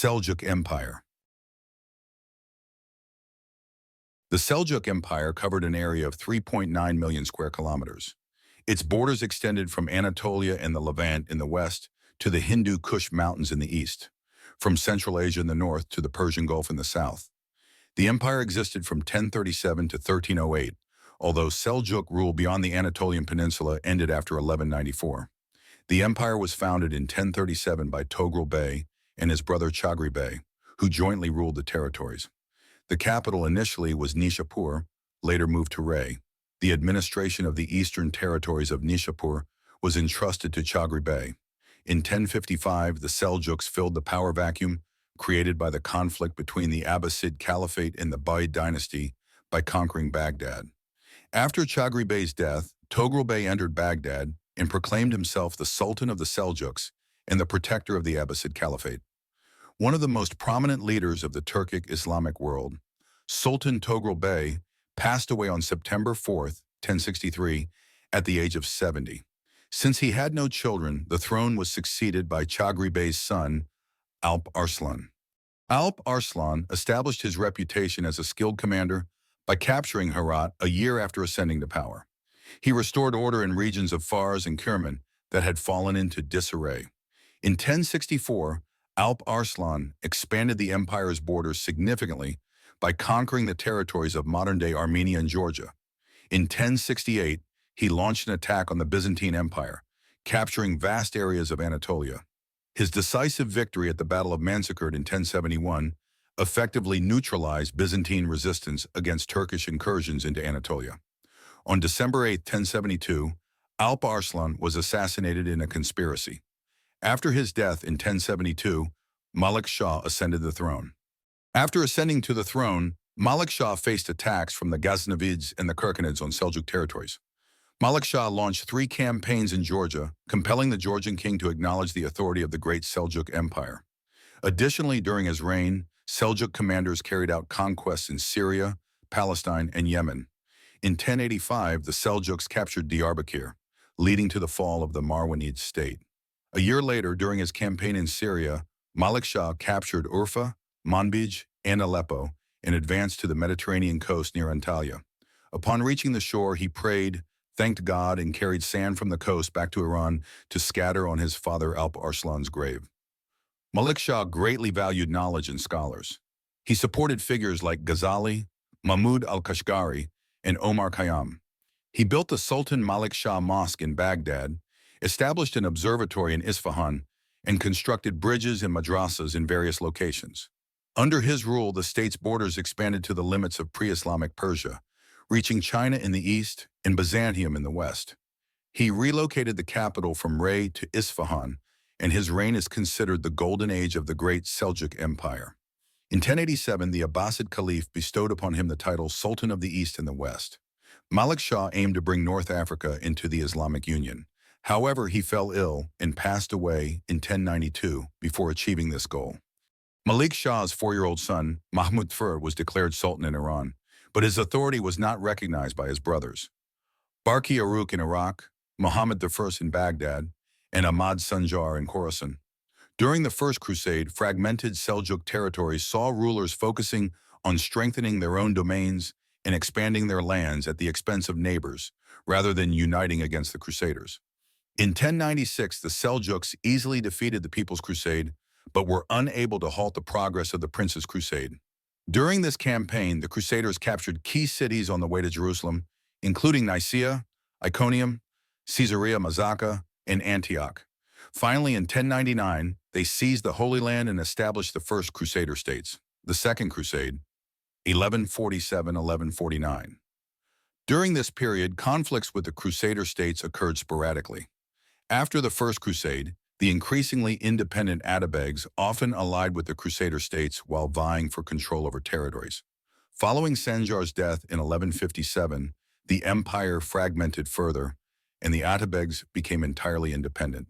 Seljuk Empire. The Seljuk Empire covered an area of 3.9 million square kilometers. Its borders extended from Anatolia and the Levant in the west to the Hindu Kush Mountains in the east, from Central Asia in the north to the Persian Gulf in the south. The empire existed from 1037 to 1308, although Seljuk rule beyond the Anatolian peninsula ended after 1194. The empire was founded in 1037 by Tughrul Bey and his brother Tughrul Bey, who jointly ruled the territories. The capital initially was Nishapur, later moved to Ray. The administration of the eastern territories of Nishapur was entrusted to Tughrul Bey. In 1055, the Seljuks filled the power vacuum created by the conflict between the Abbasid Caliphate and the Buyid dynasty by conquering Baghdad. After Tughrul Bey's death, Tughrul Bey entered Baghdad and proclaimed himself the Sultan of the Seljuks and the protector of the Abbasid Caliphate. One of the most prominent leaders of the Turkic Islamic world, Sultan Tughrul Bey, passed away on September 4, 1063, at the age of 70. Since he had no children, the throne was succeeded by Tughrul Bey's son, Alp Arslan. Alp Arslan established his reputation as a skilled commander by capturing Herat a year after ascending to power. He restored order in regions of Fars and Kerman that had fallen into disarray. In 1064, Alp Arslan expanded the empire's borders significantly by conquering the territories of modern-day Armenia and Georgia. In 1068, he launched an attack on the Byzantine Empire, capturing vast areas of Anatolia. His decisive victory at the Battle of Manzikert in 1071 effectively neutralized Byzantine resistance against Turkish incursions into Anatolia. On December 8, 1072, Alp Arslan was assassinated in a conspiracy. After his death in 1072, Malik Shah ascended the throne. After ascending to the throne, Malik Shah faced attacks from the Ghaznavids and the Kirkanids on Seljuk territories. Malik Shah launched 3 campaigns in Georgia, compelling the Georgian king to acknowledge the authority of the great Seljuk Empire. Additionally, during his reign, Seljuk commanders carried out conquests in Syria, Palestine, and Yemen. In 1085, the Seljuks captured Diyarbakir, leading to the fall of the Marwanid state. A year later, during his campaign in Syria, Malik Shah captured Urfa, Manbij, and Aleppo and advanced to the Mediterranean coast near Antalya. Upon reaching the shore, he prayed, thanked God, and carried sand from the coast back to Iran to scatter on his father Alp Arslan's grave. Malik Shah greatly valued knowledge and scholars. He supported figures like Ghazali, Mahmud al-Kashgari, and Omar Khayyam. He built the Sultan Malik Shah Mosque in Baghdad, established an observatory in Isfahan, and constructed bridges and madrasas in various locations. Under his rule, the state's borders expanded to the limits of pre-Islamic Persia, reaching China in the east and Byzantium in the west. He relocated the capital from Ray to Isfahan, and his reign is considered the golden age of the great Seljuk Empire. In 1087, the Abbasid Caliph bestowed upon him the title Sultan of the East and the West. Malik Shah aimed to bring North Africa into the Islamic Union. However, he fell ill and passed away in 1092 before achieving this goal. Malik Shah's 4-year-old son, Mahmud Fur, was declared Sultan in Iran, but his authority was not recognized by his brothers. Barki Aruk in Iraq, Muhammad I in Baghdad, and Ahmad Sanjar in Khorasan. During the First Crusade, fragmented Seljuk territories saw rulers focusing on strengthening their own domains and expanding their lands at the expense of neighbors, rather than uniting against the Crusaders. In 1096, the Seljuks easily defeated the People's Crusade, but were unable to halt the progress of the Prince's Crusade. During this campaign, the Crusaders captured key cities on the way to Jerusalem, including Nicaea, Iconium, Caesarea Mazaca, and Antioch. Finally, in 1099, they seized the Holy Land and established the First Crusader states, the Second Crusade, 1147–1149. During this period, conflicts with the Crusader states occurred sporadically. After the First Crusade, the increasingly independent Atabegs often allied with the Crusader states while vying for control over territories. Following Sanjar's death in 1157, the empire fragmented further, and the Atabegs became entirely independent.